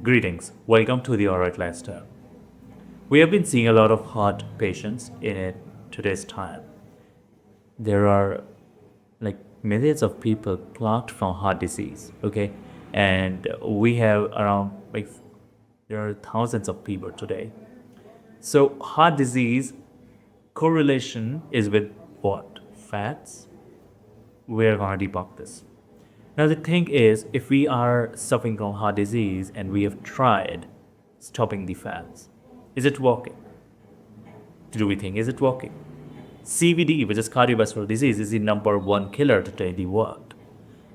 Greetings, welcome to the Alright Lifestyle. We have been seeing a lot of heart patients in today's time. There are like millions of people plagued from heart disease, okay? And we have around there are thousands of people today. So heart disease correlation is with what? Fats? We're gonna debunk this. Now, the thing is, if we are suffering from heart disease and we have tried stopping the fats, is it working? Do we think, is it working? CVD, which is cardiovascular disease, is the number one killer today in the world.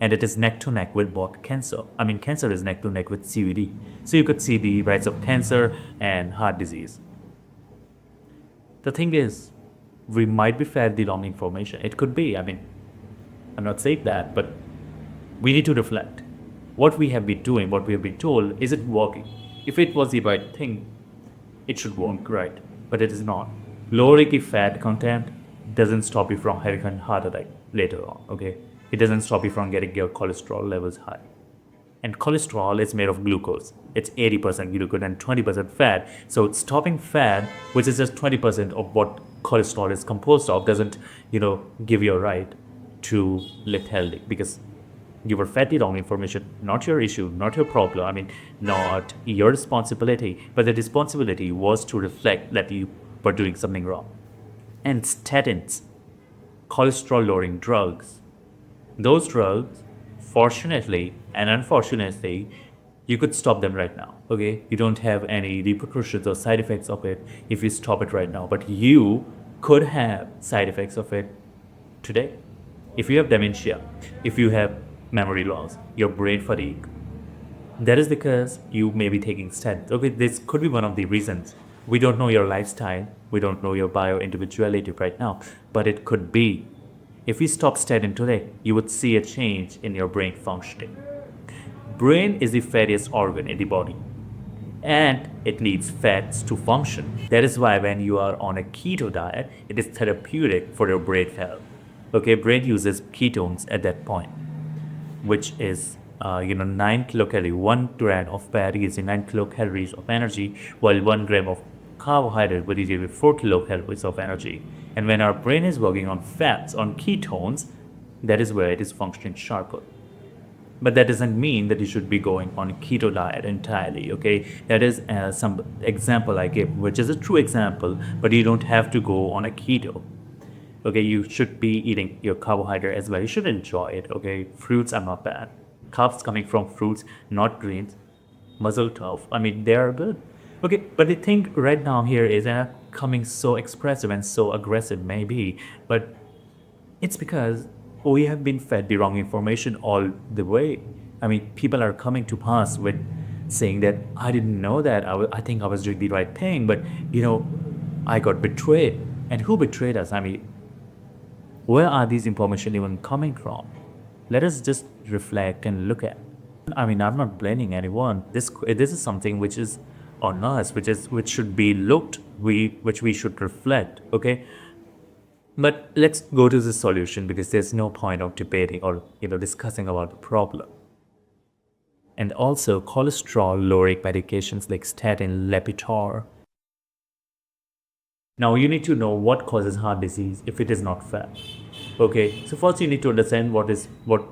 And it is neck to neck with what? Cancer. I mean, cancer is neck to neck with CVD. So you could see the rise of cancer and heart disease. The thing is, we might be fed the wrong information. It could be. I mean, I'm not saying that, but we need to reflect. What we have been doing, what we have been told, is it working? If it was the right thing, it should work, right? But it is not. Lowering the fat content doesn't stop you from having a heart attack later on, okay? It doesn't stop you from getting your cholesterol levels high. And cholesterol is made of glucose. It's 80% glucose and 20% fat. So stopping fat, which is just 20% of what cholesterol is composed of, doesn't, give you a right to live healthy, because you were fed the wrong information, not your issue, not your problem. I mean, not your responsibility, but the responsibility was to reflect that you were doing something wrong. And statins, cholesterol lowering drugs, those drugs, fortunately and unfortunately, you could stop them right now, okay? You don't have any repercussions or side effects of it if you stop it right now, but you could have side effects of it today. If you have dementia, if you have memory loss, your brain fatigue, that is because you may be taking statins. Okay, this could be one of the reasons. We don't know your lifestyle, we don't know your bio-individuality right now, but it could be. If you stop statin today, you would see a change in your brain functioning. Brain is the fattiest organ in the body, and it needs fats to function. That is why when you are on a keto diet, it is therapeutic for your brain health. Okay, brain uses ketones at that point, which is 9 kilocalories. 1 gram of fat gives you 9 kilocalories of energy, while 1 gram of carbohydrate will give you 4 kilocalories of energy. And when our brain is working on fats, on ketones, that is where it is functioning sharper. But that doesn't mean that you should be going on a keto diet entirely, okay? That is some example I gave, which is a true example, but you don't have to go on a keto. Okay, you should be eating your carbohydrate as well. You should enjoy it, okay? Fruits are not bad. Carbs coming from fruits, not greens. Muzzle tough. I mean, they are good. Okay, but the thing right now here is coming so expressive and so aggressive, maybe, but it's because we have been fed the wrong information all the way. I mean, people are coming to us with saying that I didn't know that. I think I was doing the right thing, but I got betrayed. And who betrayed us? I mean, where are these information even coming from? Let us just reflect and look at. I mean, I'm not blaming anyone. This is something which is on us, which should be which we should reflect. Okay, but let's go to the solution, because there's no point of debating or discussing about the problem. And also, cholesterol lowering medications like statin, Lipitor. Now you need to know what causes heart disease if it is not fat. Okay, so first you need to understand what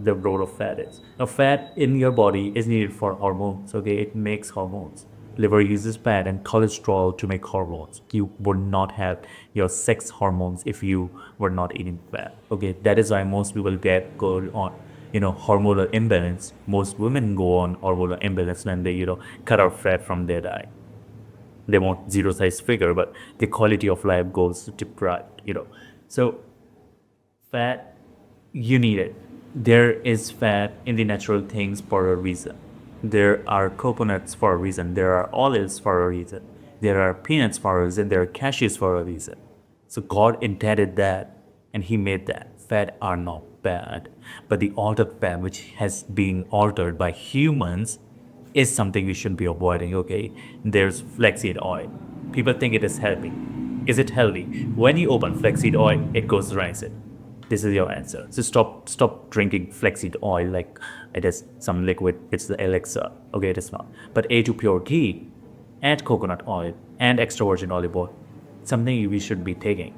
the role of fat is. Now fat in your body is needed for hormones. Okay, it makes hormones. Liver uses fat and cholesterol to make hormones. You would not have your sex hormones if you were not eating fat. Okay, that is why most people go on hormonal imbalance. Most women go on hormonal imbalance when they cut out fat from their diet. They want zero size figure, but the quality of life goes deprived, So fat, you need it. There is fat in the natural things for a reason. There are coconuts for a reason. There are olives for a reason. There are peanuts for a reason. There are cashews for a reason. So God intended that, and He made that. Fat are not bad, but the altered fat, which has been altered by humans, is something we should be avoiding, okay? There's flaxseed oil. People think it is healthy. Is it healthy? When you open flaxseed oil, it goes rancid. This is your answer. So stop drinking flaxseed oil like it is some liquid. It's the elixir. Okay, it is not. But A2 pure ghee and coconut oil and extra virgin olive oil, something we should be taking.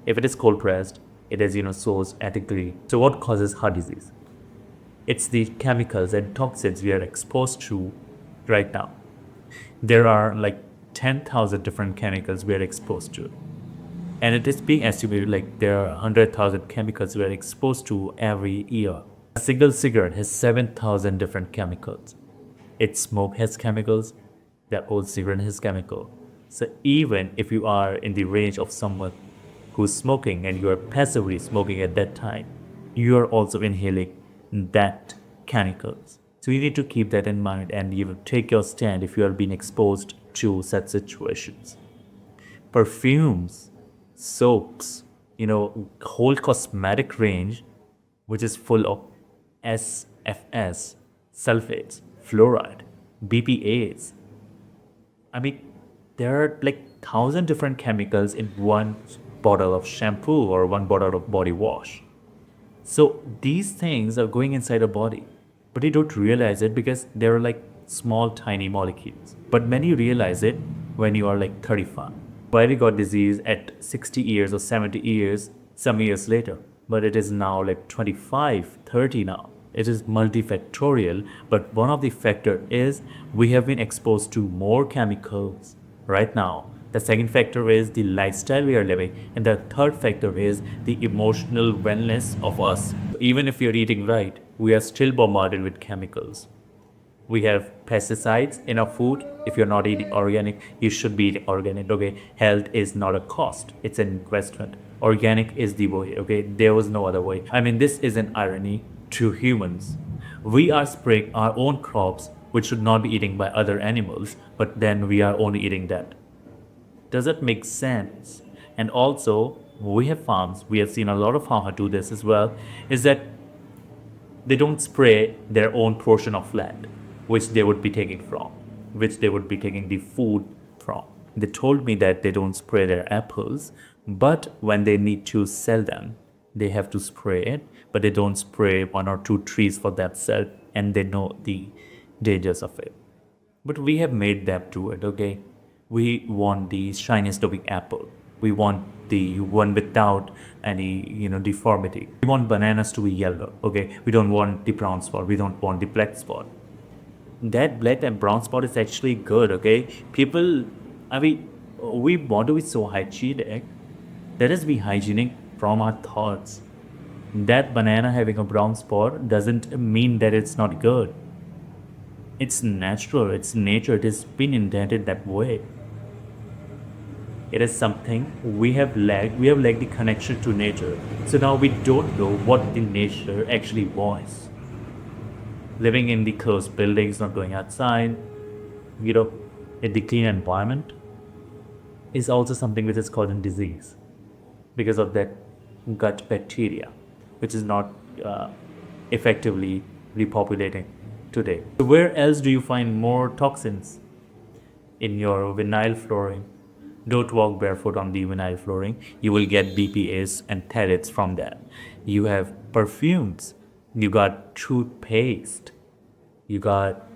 If it is cold pressed, it is sourced ethically. So what causes heart disease? It's the chemicals and toxins we are exposed to right now. There are like 10,000 different chemicals we are exposed to. And it is being estimated like there are 100,000 chemicals we are exposed to every year. A single cigarette has 7,000 different chemicals. Its smoke has chemicals, that old cigarette has chemical. So even if you are in the range of someone who's smoking and you are passively smoking at that time, you are also inhaling that chemicals. So you need to keep that in mind and you will take your stand if you are being exposed to such situations. Perfumes, soaps, whole cosmetic range, which is full of SFS, sulfates, fluoride, BPAs. I mean, there are like 1,000 different chemicals in one bottle of shampoo or one bottle of body wash. So these things are going inside a body, but you don't realize it because they're like small, tiny molecules. But many realize it when you are like 35. Why we got disease at 60 years or 70 years, some years later, but it is now like 25, 30 now. It is multifactorial, but one of the factor is we have been exposed to more chemicals right now. The second factor is the lifestyle we are living, and the third factor is the emotional wellness of us. Even if you're eating right, we are still bombarded with chemicals. We have pesticides in our food. If you're not eating organic, you should be eating organic. Okay, health is not a cost, it's an investment. Organic is the way. Okay, there was no other way. I mean, this is an irony to humans. We are spraying our own crops, which should not be eaten by other animals, but then we are only eating that. Does it make sense? And also, we have farms, we have seen a lot of farmers do this as well, is that they don't spray their own portion of land, which they would be taking from, which they would be taking the food from. They told me that they don't spray their apples, but when they need to sell them, they have to spray it, but they don't spray one or two trees for themselves, and they know the dangers of it. But we have made them do it, okay? We want the shiniest looking apple. We want the one without any, deformity. We want bananas to be yellow, okay? We don't want the brown spot. We don't want the black spot. That black and brown spot is actually good, okay? People, I mean, we want to be so hygienic. Let us be hygienic from our thoughts. That banana having a brown spot doesn't mean that it's not good. It's natural, it's nature, it has been intended that way. It is something we have lacked the connection to nature. So now we don't know what the nature actually was. Living in the closed buildings, not going outside, in the clean environment is also something which is causing disease because of that gut bacteria, which is not effectively repopulating today. So where else do you find more toxins? In your vinyl flooring. Don't walk barefoot on the vinyl flooring. You will get BPAs and phthalates from that. You have perfumes. You got toothpaste. You got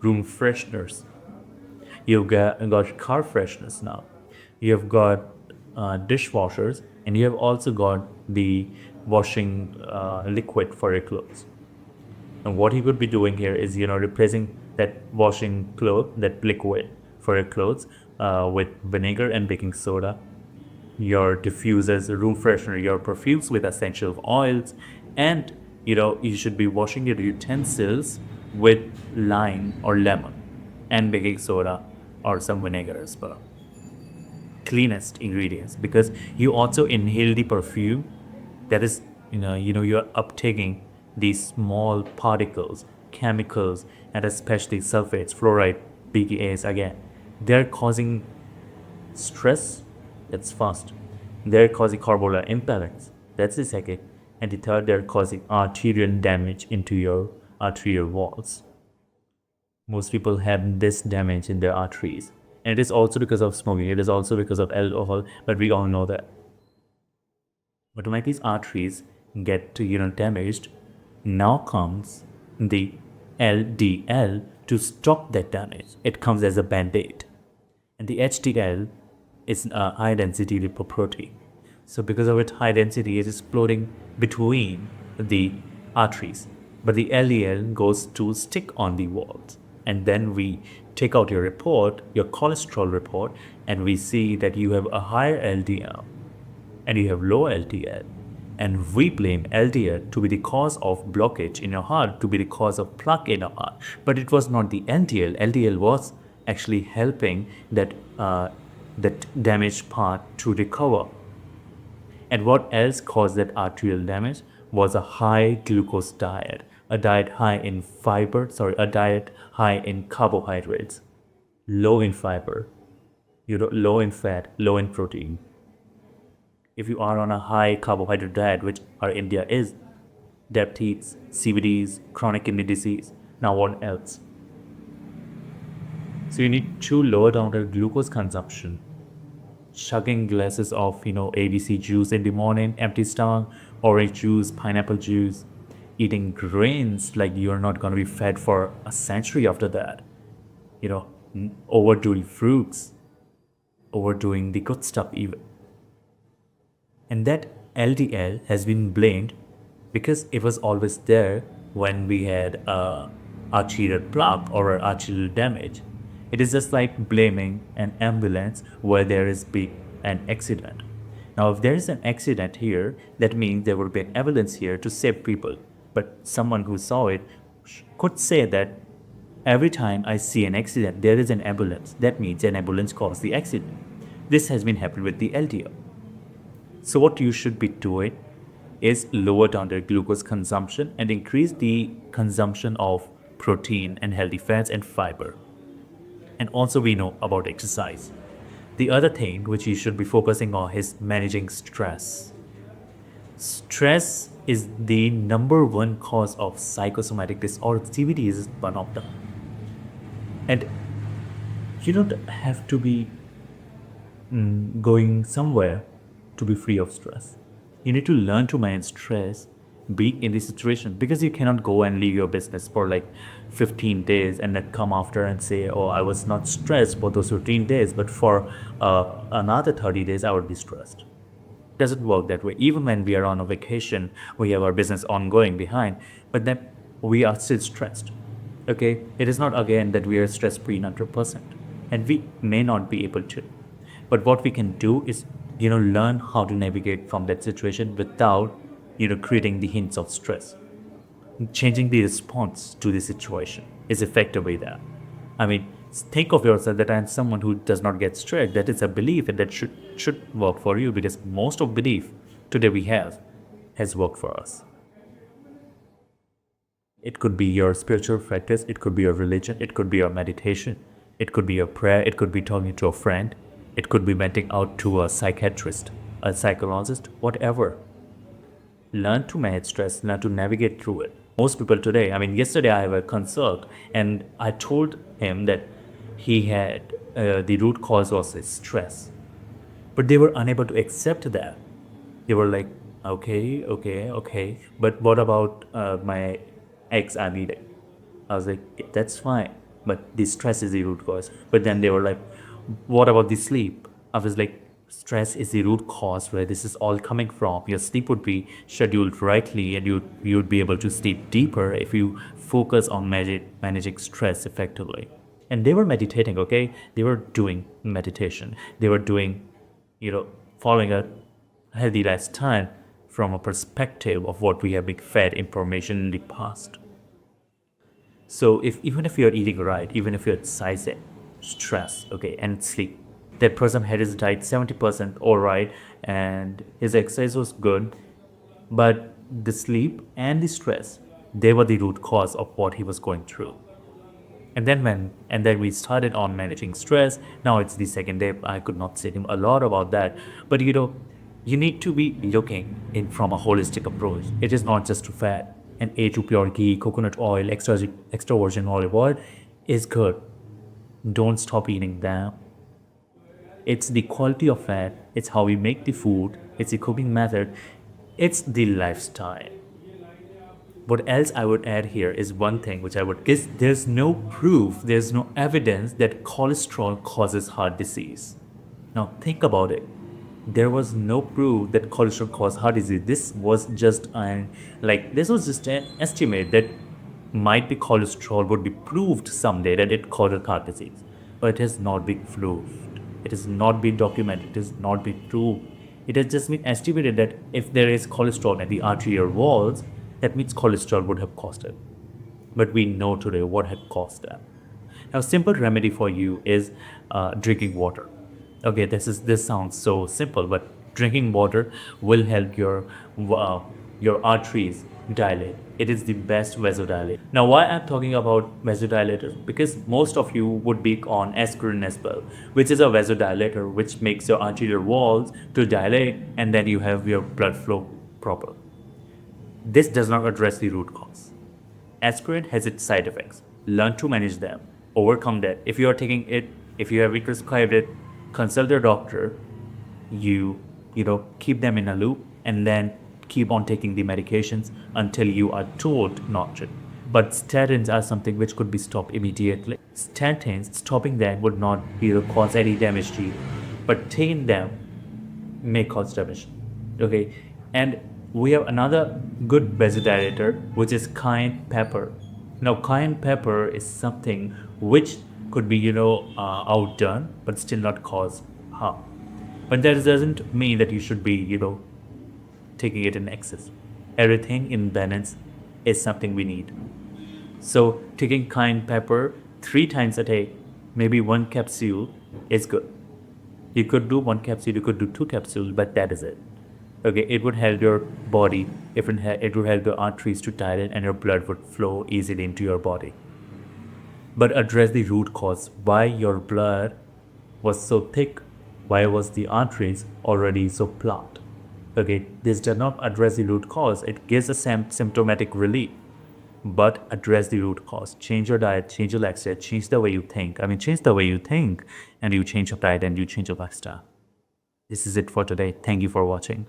room fresheners. You've got car fresheners now. You have got dishwashers, and you have also got the washing liquid for your clothes. And what you could be doing here is, replacing that washing cloth, that liquid for your clothes with vinegar and baking soda, your diffusers, room freshener, your perfumes with essential oils, and you should be washing your utensils with lime or lemon and baking soda or some vinegar as well. Cleanest ingredients, because you also inhale the perfume that is you're uptaking these small particles, chemicals, and especially sulfates, fluoride, BPAs again. They're causing stress, that's first. They're causing hormonal imbalance, that's the second. And the third, they're causing arterial damage into your arterial walls. Most people have this damage in their arteries. And it is also because of smoking, it is also because of alcohol, but we all know that. But when these arteries get damaged, now comes the LDL to stop that damage. It comes as a band-aid. And the HDL is a high density lipoprotein. So because of its high density, it is floating between the arteries. But the LDL goes to stick on the walls. And then we take out your report, your cholesterol report, and we see that you have a higher LDL and you have low LDL. And we blame LDL to be the cause of blockage in your heart, to be the cause of plaque in your heart. But it was not the LDL. LDL was actually helping that damaged part to recover. And what else caused that arterial damage was a high glucose diet, a diet high in a diet high in carbohydrates, low in fiber, low in fat, low in protein. If you are on a high carbohydrate diet, which our India is, diabetes, CVDs, chronic kidney disease, now what else? So you need to lower down the glucose consumption. Chugging glasses of ABC juice in the morning, empty stomach, orange juice, pineapple juice, eating grains like you're not going to be fed for a century after that. Overdoing fruits, overdoing the good stuff even. And that LDL has been blamed because it was always there when we had arterial plaque or arterial damage. It is just like blaming an ambulance where there is an accident. Now, if there is an accident here, that means there will be an ambulance here to save people. But someone who saw it could say that every time I see an accident, there is an ambulance. That means an ambulance caused the accident. This has been happening with the LDL. So what you should be doing is lower down the glucose consumption and increase the consumption of protein and healthy fats and fiber. And also we know about exercise. The other thing which you should be focusing on is managing stress. Stress is the number one cause of psychosomatic disorders. CVD is one of them. And you don't have to be going somewhere to be free of stress. You need to learn to manage stress, be in this situation, because you cannot go and leave your business for like 15 days and then come after and say, oh, I was not stressed for those 15 days, but for another 30 days I would be stressed. It doesn't work that way. Even when we are on a vacation, we have our business ongoing behind, but then we are still stressed. Okay, it is not again that we are stress free 100%, and we may not be able to. But what we can do is learn how to navigate from that situation without creating the hints of stress. Changing the response to the situation is effective way there. I mean, think of yourself that I am someone who does not get stressed. That is a belief, and that should work for you, because most of belief today we have has worked for us. It could be your spiritual practice, it could be your religion, it could be your meditation, it could be your prayer, it could be talking to a friend, it could be venting out to a psychiatrist, a psychologist, whatever. Learn to manage stress, learn to navigate through it. Most people today, yesterday I have a consult and I told him that he had the root cause was his stress. But they were unable to accept that. They were like, okay. But what about my ex I'm eating? I was like, yeah, that's fine. But the stress is the root cause. But then they were like, what about the sleep? I was like, stress is the root cause where this is all coming from. Your sleep would be scheduled rightly and you'd be able to sleep deeper if you focus on managing stress effectively. And they were meditating, okay? They were doing meditation. They were doing, following a healthy lifestyle from a perspective of what we have been fed information in the past. So even if you're eating right, even if you're exercising, stress, okay, and sleep, that person had his diet 70% all right and his exercise was good, but the sleep and the stress, they were the root cause of what he was going through. And then we started on managing stress. Now it's the second day. I could not say him a lot about that, but you need to be looking in from a holistic approach. It is not just to fat. And A to pure ghee, coconut oil, extra virgin olive oil is good. Don't stop eating them. It's the quality of fat, it's how we make the food, it's the cooking method. It's the lifestyle. What else I would add here is one thing which I would, because there's no proof, there's no evidence that cholesterol causes heart disease. Now think about it. There was no proof that cholesterol causes heart disease. This was just an estimate that might be cholesterol would be proved someday that it causes heart disease. But it has not been proved. It has not been documented. It has not been proved. It has just been estimated that if there is cholesterol at the arterial walls, that means cholesterol would have caused it. But we know today what had caused that. Now, simple remedy for you is drinking water. Okay, this sounds so simple, but drinking water will help your arteries dilate. It is the best vasodilator. Now, why I'm talking about vasodilators? Because most of you would be on aspirin as well, which is a vasodilator which makes your arterial walls to dilate, and then you have your blood flow proper. This does not address the root cause. Aspirin has its side effects. Learn to manage them. Overcome that. If you are taking it, if you have been prescribed it, consult your doctor. Keep them in a loop and then keep on taking the medications until you are told not to. But statins are something which could be stopped immediately. Statins, stopping them would not cause any damage to you, but taking them may cause damage. Okay, and we have another good vasodilator, which is cayenne pepper. Now, cayenne pepper is something which could be, outdone, but still not cause harm. But that doesn't mean that you should be, taking it in excess. Everything in balance is something we need. So, taking cayenne pepper 3 times a day, maybe 1 capsule is good. You could do 1 capsule, you could do 2 capsules, but that is it. Okay, it would help your body, it would help your arteries to dilate and your blood would flow easily into your body. But address the root cause. Why your blood was so thick? Why was the arteries already so plugged? Okay, this does not address the root cause. It gives a symptomatic relief. But address the root cause. Change your diet, change your lifestyle, change the way you think. Change the way you think and you change your diet and you change your lifestyle. This is it for today. Thank you for watching.